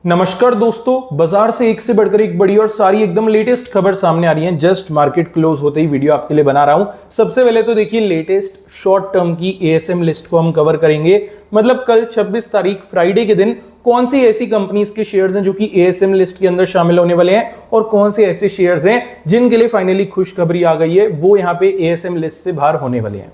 नमस्कार दोस्तों, बाजार से एक से बढ़कर एक बड़ी और सारी एकदम लेटेस्ट खबर सामने आ रही है। जस्ट मार्केट क्लोज होते ही वीडियो आपके लिए बना रहा हूं। सबसे पहले तो देखिए, लेटेस्ट शॉर्ट टर्म की एएसएम लिस्ट को हम कवर करेंगे। मतलब कल 26 तारीख फ्राइडे के दिन कौन सी ऐसी कंपनीज के शेयर्स हैं जो कि एएसएम लिस्ट के अंदर शामिल होने वाले हैं और कौन से ऐसे शेयर्स हैं जिनके लिए फाइनली खुशखबरी आ गई है, वो यहाँ पे एएसएम लिस्ट से बाहर होने वाले हैं।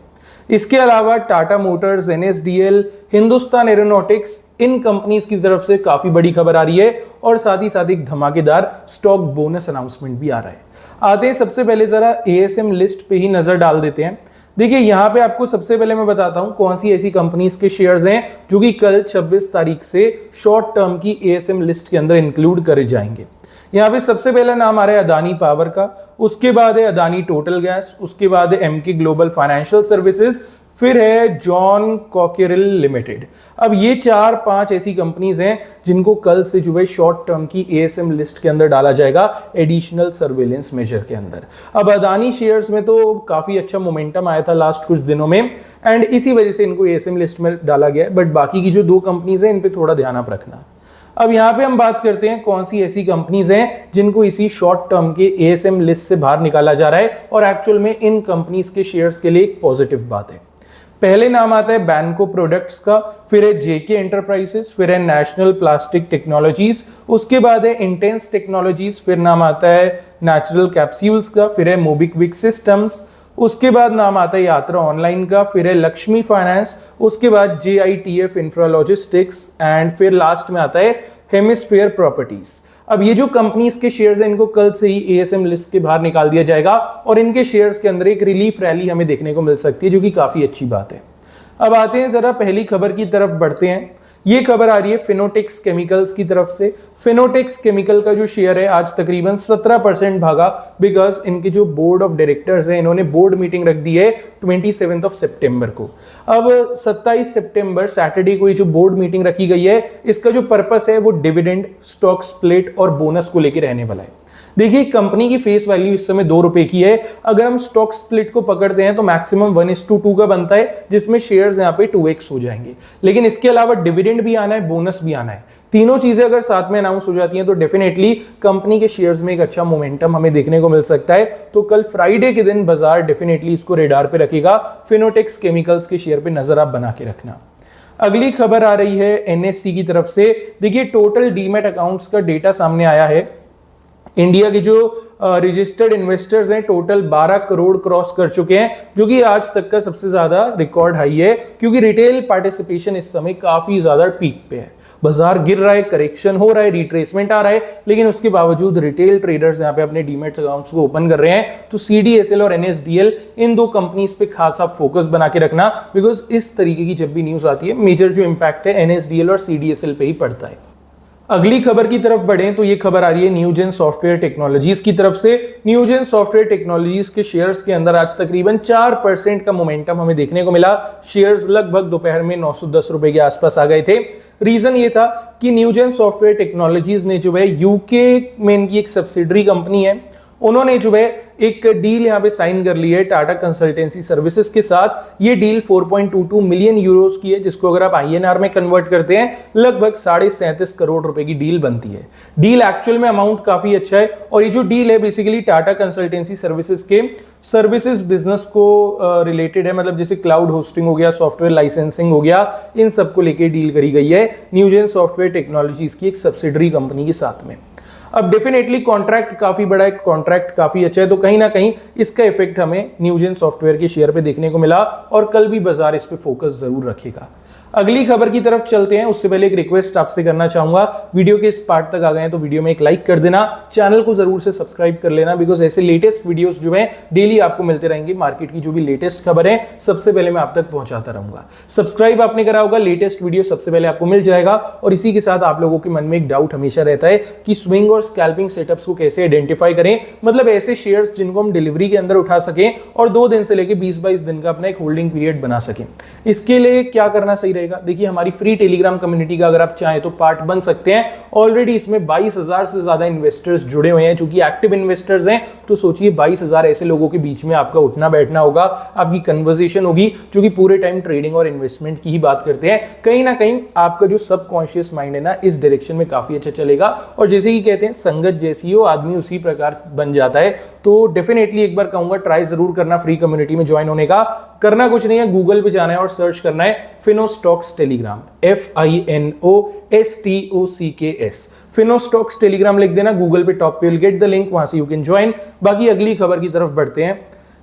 इसके अलावा Tata Motors, NSDL, Hindustan Aeronautics, इन कंपनीज की तरफ से काफी बड़ी खबर आ रही है और साथ ही साथ एक धमाकेदार स्टॉक बोनस अनाउंसमेंट भी आ रहा है। आते हैं सबसे पहले जरा एएसएम लिस्ट पे ही नजर डाल देते हैं। देखिए, यहाँ पे आपको सबसे पहले मैं बताता हूं कौन सी ऐसी कंपनीज के शेयर्स हैं जो कि कल 26 तारीख से शॉर्ट टर्म की एएसएम लिस्ट के अंदर इंक्लूड करे जाएंगे। यहाँ पे सबसे पहला नाम आ रहा है अदानी पावर का, उसके बाद है अदानी टोटल गैस, उसके बाद है एमके ग्लोबल फाइनेंशियल सर्विसेज, फिर है जॉन कॉकेरिल लिमिटेड। अब ये 4-5 ऐसी कंपनीज हैं जिनको कल से जो है शॉर्ट टर्म की एएसएम लिस्ट के अंदर डाला जाएगा, एडिशनल सर्वेलेंस मेजर के अंदर। अब अदानी शेयर्स में तो काफी अच्छा मोमेंटम आया था लास्ट कुछ दिनों में एंड इसी वजह से इनको एएसएम लिस्ट में डाला गया है, बट बाकी की जो 2 कंपनीज हैं इन पे थोड़ा ध्यान आप रखना। अब यहाँ पे हम बात करते हैं कौन सी ऐसी कंपनीज हैं जिनको इसी शॉर्ट टर्म के एएसएम लिस्ट से बाहर निकाला जा रहा है और एक्चुअल में इन कंपनीज के शेयर्स के लिए एक पॉजिटिव बात है। पहले नाम आता है बैंको प्रोडक्ट्स का, फिर है जेके एंटरप्राइजेस, फिर है नेशनल प्लास्टिक टेक्नोलॉजीज, उसके बाद है इंटेंस टेक्नोलॉजीज, फिर नाम आता है नेचुरल कैप्सूल्स का, फिर है मोबिक्विक सिस्टम्स, उसके बाद नाम आता है यात्रा ऑनलाइन का, फिर है लक्ष्मी फाइनेंस, उसके बाद JITF इंफ्रा लॉजिस्टिक्स एंड फिर लास्ट में आता है हेमिस्फीयर प्रॉपर्टीज। अब ये जो कंपनीज के शेयर्स हैं इनको कल से ही एएसएम लिस्ट के बाहर निकाल दिया जाएगा और इनके शेयर्स के अंदर एक रिलीफ रैली हमें देखने को मिल सकती है, जो कि काफी अच्छी बात है। अब आते हैं जरा पहली खबर की तरफ बढ़ते हैं। ये खबर आ रही है फिनोटेक्स केमिकल्स की तरफ से। फिनोटेक्स केमिकल का जो शेयर है आज तकरीबन 17% भागा, बिकॉज इनके जो बोर्ड ऑफ डायरेक्टर्स हैं इन्होंने बोर्ड मीटिंग रख दी है 27 सितंबर को। अब 27 सितंबर सैटरडे को ये जो बोर्ड मीटिंग रखी गई है, इसका जो पर्पस है वो डिविडेंड, स्टॉक स्प्लिट और बोनस को लेकर रहने वाला है। देखिए, कंपनी की फेस वैल्यू इस समय 2 रुपए की है। अगर हम स्टॉक स्प्लिट को पकड़ते हैं तो मैक्सिमम 1:2 का बनता है, जिसमें शेयर्स यहाँ पे 2x हो जाएंगे। लेकिन इसके अलावा डिविडेंड भी आना है, बोनस भी आना है। तीनों चीजें अगर साथ में अनाउंस हो जाती हैं तो डेफिनेटली कंपनी के शेयर्स में एक अच्छा मोमेंटम हमें देखने को मिल सकता है। तो कल फ्राइडे के दिन बाजार डेफिनेटली इसको रेडार पे रखेगा। फिनोटेक्स केमिकल्स के शेयर पे नजर आप बना के रखना। अगली खबर आ रही है एनएससी की तरफ से। देखिए, टोटल डीमैट अकाउंट्स का डेटा सामने आया है। इंडिया के जो रजिस्टर्ड इन्वेस्टर्स हैं टोटल 12 करोड़ क्रॉस कर चुके हैं, जो कि आज तक का सबसे ज्यादा रिकॉर्ड हाई है, क्योंकि रिटेल पार्टिसिपेशन इस समय काफी ज्यादा पीक पे है। बाजार गिर रहा है, करेक्शन हो रहा है, रिट्रेसमेंट आ रहा है, लेकिन उसके बावजूद रिटेल ट्रेडर्स यहाँ पे अपने डीमैट अकाउंट्स को ओपन कर रहे हैं। तो CDSL और NSDL, इन 2 कंपनीज पे खास आप फोकस बना के रखना, बिकॉज इस तरीके की जब भी न्यूज आती है मेजर जो इंपैक्ट है NSDL और CDSL पे ही पड़ता है। अगली खबर की तरफ बढ़ें तो ये खबर आ रही है न्यूजेन सॉफ्टवेयर टेक्नोलॉजीज की तरफ से। न्यूजेन सॉफ्टवेयर टेक्नोलॉजीज के शेयर्स के अंदर आज तकरीबन 4% का मोमेंटम हमें देखने को मिला। शेयर्स लगभग दोपहर में 910 रुपए के आसपास आ गए थे। रीजन ये था कि न्यूजेन सॉफ्टवेयर टेक्नोलॉजीज ने जो है यूके में इनकी एक सब्सिडरी कंपनी है, उन्होंने जो है एक डील यहाँ पे साइन कर ली है टाटा कंसल्टेंसी सर्विसेज के साथ। ये डील 4.22 मिलियन यूरोस की है, जिसको अगर आप INR में कन्वर्ट करते हैं लगभग 37.5 करोड़ रुपए की डील बनती है। डील एक्चुअल में अमाउंट काफी अच्छा है और ये जो डील है बेसिकली टाटा कंसल्टेंसी सर्विसेज के सर्विसेज बिजनेस को रिलेटेड है। मतलब जैसे क्लाउड होस्टिंग हो गया, सॉफ्टवेयर लाइसेंसिंग हो गया, इन सबको लेकर डील करी गई है न्यूजेन सॉफ्टवेयर टेक्नोलॉजीज की एक सब्सिडरी कंपनी के साथ में। अब डेफिनेटली कॉन्ट्रैक्ट काफी बड़ा है, कॉन्ट्रैक्ट काफी अच्छा है, तो कहीं ना कहीं इसका इफेक्ट हमें न्यूजेन सॉफ्टवेयर के शेयर पे देखने को मिला और कल भी बाजार इस पे फोकस जरूर रखेगा। अगली खबर की तरफ चलते हैं। उससे पहले एक रिक्वेस्ट आपसे करना चाहूंगा, वीडियो के इस पार्ट तक आ गए हैं तो वीडियो में एक लाइक कर देना, चैनल को जरूर से सब्सक्राइब कर लेना, बिकॉज ऐसे लेटेस्ट वीडियोस जो है डेली आपको मिलते रहेंगे। मार्केट की जो भी लेटेस्ट खबर है सबसे पहले मैं आप तक पहुंचाता रहूंगा। सब्सक्राइब आपने करा होगा, लेटेस्ट वीडियो सबसे पहले आपको मिल जाएगा। और इसी के साथ आप लोगों के मन में एक डाउट हमेशा रहता है कि स्विंग और स्कैल्पिंग सेटअप्स को कैसे आइडेंटिफाई करें, मतलब ऐसे शेयर्स जिनको हम डिलीवरी के अंदर उठा सकें और 2 दिन से लेकर 20-22 दिन का अपना एक होल्डिंग पीरियड बना सकें। इसके लिए क्या करना सही रहेगा? देखिए हमारी फ्री टेलीग्राम कम्युनिटी का अगर आप चाहें तो पार्ट बन सकते हैं। ऑलरेडी इसमें 22,000 से ज्यादा इन्वेस्टर्स जुड़े हुए हैं, चूंकि एक्टिव इन्वेस्टर्स हैं तो सोचिए 22,000 ऐसे लोगों के बीच में आपका उठना बैठना होगा, आपकी कन्वर्सेशन होगी जो कि पूरे टाइम ट्रेडिंग और इन्वेस्टमेंट की ही बात करते हैं। कहीं ना कहीं आपका जो सबकॉन्शियस माइंड है ना इस डायरेक्शन में काफी अच्छा चलेगा, और जैसे कि कहते हैं संगत जैसी हो आदमी उसी प्रकार बन जाता है। तो डेफिनेटली एक बार कहूंगा ट्राई जरूर करना फ्री कम्युनिटी में ज्वाइन होने का। करना कुछ नहीं है, गूगल पे जाना है और सर्च करना है फिनोस्टॉक्स टेलीग्राम, FINOSTOCKS, फिनोस्टॉक्स टेलीग्राम लिख देना गूगल पे, टॉप पे विल गेट द लिंक, वहां से यू कैन ज्वाइन। बाकी अगली खबर की तरफ बढ़ते हैं।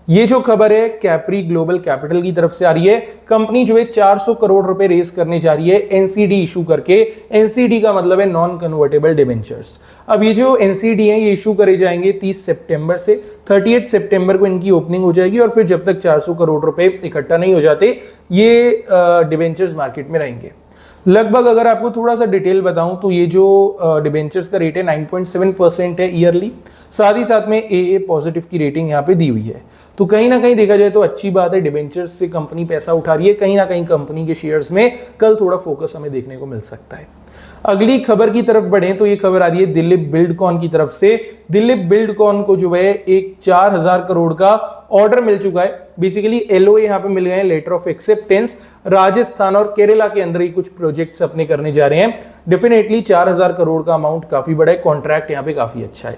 ये जो खबर है कैप्री ग्लोबल कैपिटल की तरफ से आ रही है। कंपनी जो है 400 करोड़ रुपए रेज करने जा रही है एनसीडी इशू करके। एनसीडी का मतलब है नॉन कन्वर्टेबल डिबेंचर्स। अब ये जो एनसीडी है ये इशू करे जाएंगे 30 सितंबर से 38 सितंबर को इनकी ओपनिंग हो जाएगी, और फिर जब तक 400 करोड़ रुपए इकट्ठा नहीं हो जाते ये डिबेंचर्स मार्केट में रहेंगे। लगभग अगर आपको थोड़ा सा डिटेल बताऊं तो ये जो डिबेंचर्स का रेट है 9.7% है ईयरली, साथ ही साथ में AA पॉजिटिव की रेटिंग यहाँ पे दी हुई है। तो कहीं ना कहीं देखा जाए तो अच्छी बात है, डिबेंचर्स से कंपनी पैसा उठा रही है, कहीं ना कहीं कंपनी के शेयर्स में कल थोड़ा फोकस हमें देखने को मिल सकता है। अगली खबर की तरफ बढ़े तो ये खबर आ रही है दिलीप बिल्डकॉन की तरफ से। दिलीप बिल्डकॉन को जो है एक 4,000 करोड़ का ऑर्डर मिल चुका है। बेसिकली LOA यहाँ पे मिल गए हैं, लेटर ऑफ एक्सेप्टेंस। राजस्थान और केरला के अंदर ही कुछ प्रोजेक्ट्स अपने करने जा रहे हैं। डेफिनेटली 4,000 करोड़ का अमाउंट काफी बड़ा है, कॉन्ट्रैक्ट यहाँ पे काफी अच्छा है।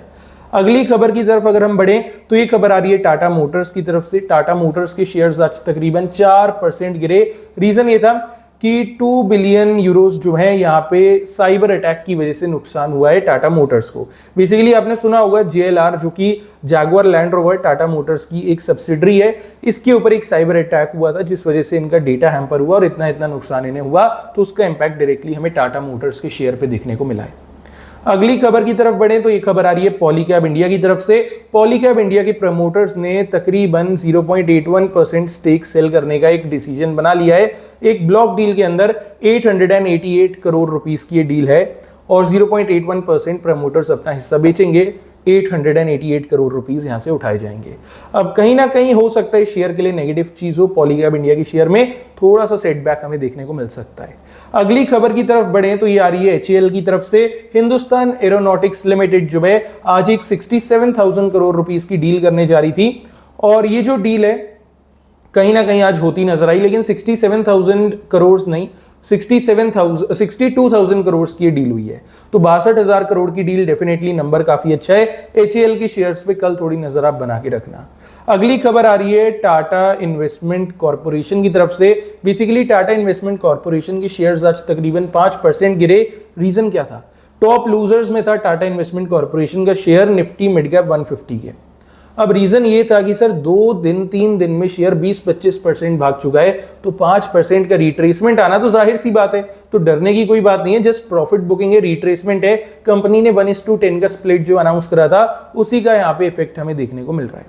अगली खबर की तरफ अगर हम बढ़े तो ये खबर आ रही है टाटा मोटर्स की तरफ से। टाटा मोटर्स के शेयर्स आज तकरीबन 4% गिरे। रीजन ये था कि 2 बिलियन यूरोस जो है यहाँ पे साइबर अटैक की वजह से नुकसान हुआ है टाटा मोटर्स को। बेसिकली आपने सुना होगा JLR जो कि Jaguar land rover Tata Motors की एक सब्सिडरी है, इसके ऊपर एक साइबर अटैक हुआ था जिस वजह से इनका डेटा हैम्पर हुआ और इतना नुकसान इन्हें हुआ, तो उसका इंपैक्ट डायरेक्टली हमें टाटा मोटर्स के शेयर पे देखने को मिला है। अगली खबर की तरफ बढ़े तो ये खबर आ रही है पॉलीकैब इंडिया की तरफ से। पॉलीकैब इंडिया के प्रमोटर्स ने तकरीबन 0.81% स्टेक सेल करने का एक डिसीजन बना लिया है। एक ब्लॉक डील के अंदर 888 करोड़ रुपीस की ये डील है और 0.81% प्रमोटर्स अपना हिस्सा बेचेंगे। 888 करोड़ रुपीस यहां से उठाए जाएंगे। अब कहीं ना कहीं हो सकता है शेयर के लिए नेगेटिव चीज हो, पॉलीकैब इंडिया की शेयर में थोड़ा सा सेटबैक हमें देखने को मिल सकता है। अगली खबर की तरफ बढ़े तो ये आ रही है HAL की तरफ से। हिंदुस्तान एरोनॉटिक्स लिमिटेड जो है आज एक 67,000 करोड़ रुपीस की डील करने जा रही थी, और ये जो डील है कहीं ना कहीं आज होती नजर आई, लेकिन 67,000 करोड़ नहीं 62,000 करोड़ की ये डील हुई है। तो 62,000 करोड़ की डील डेफिनेटली नंबर काफी अच्छा है। HAL के शेयर्स पे कल थोड़ी नजर आप बना के रखना। अगली खबर आ रही है टाटा इन्वेस्टमेंट कॉर्पोरेशन की तरफ से। बेसिकली टाटा इन्वेस्टमेंट कॉर्पोरेशन के शेयर्स आज तकरीबन 5% गिरे। रीजन क्या था? टॉप लूजर्स में था टाटा इन्वेस्टमेंट कॉर्पोरेशन का शेयर निफ्टी मिड कैप 150 के। अब रीजन ये था कि सर 2-3 दिन में शेयर 20-25% भाग चुका है, तो 5% का रिट्रेसमेंट आना तो जाहिर सी बात है, तो डरने की कोई बात नहीं है। जस्ट प्रॉफिट बुकिंग है, रिट्रेसमेंट है। कंपनी ने 1:10 का स्प्लिट जो अनाउंस करा था उसी का यहाँ पे इफेक्ट हमें देखने को मिल रहा है।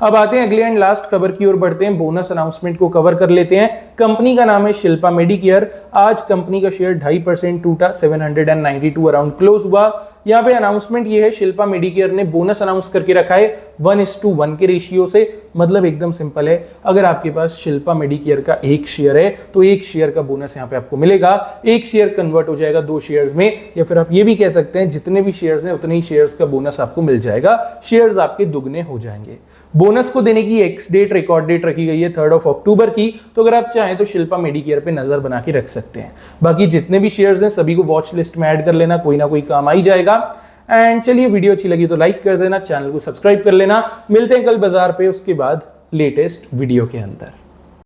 अब आते हैं अगले एंड लास्ट खबर की ओर बढ़ते हैं, बोनस अनाउंसमेंट को कवर कर लेते हैं। कंपनी का नाम है शिल्पा मेडिकेयर। आज कंपनी का शेयर 2.5% टूटा, 792 अराउंड क्लोज हुआ। यहाँ पे अनाउंसमेंट ये है, शिल्पा मेडिकेयर ने बोनस अनाउंस करके रखा है 1:1 के रेशियो से। मतलब एकदम सिंपल है, अगर आपके पास शिल्पा मेडिकेयर का एक शेयर है तो एक शेयर का बोनस यहाँ पे आपको मिलेगा। एक शेयर कन्वर्ट हो जाएगा 2 शेयर्स में, या फिर आप ये भी कह सकते हैं जितने भी शेयर्स हैं उतने ही शेयर्स का बोनस आपको मिल जाएगा। शेयर्स आपके दुगने हो जाएंगे। बोनस को देने की एक्स डेट रिकॉर्ड डेट रखी गई है 3 अक्टूबर की, तो अगर आप चाहें तो शिल्पा मेडिकेयर पे नजर बना के रख सकते हैं। बाकी जितने भी शेयर्स हैं सभी को वॉच लिस्ट में ऐड कर लेना, कोई ना कोई काम आ ही जाएगा। एंड चलिए, वीडियो अच्छी लगी तो लाइक कर देना, चैनल को सब्सक्राइब कर लेना। मिलते हैं कल बाजार पे, उसके बाद लेटेस्ट वीडियो के अंदर।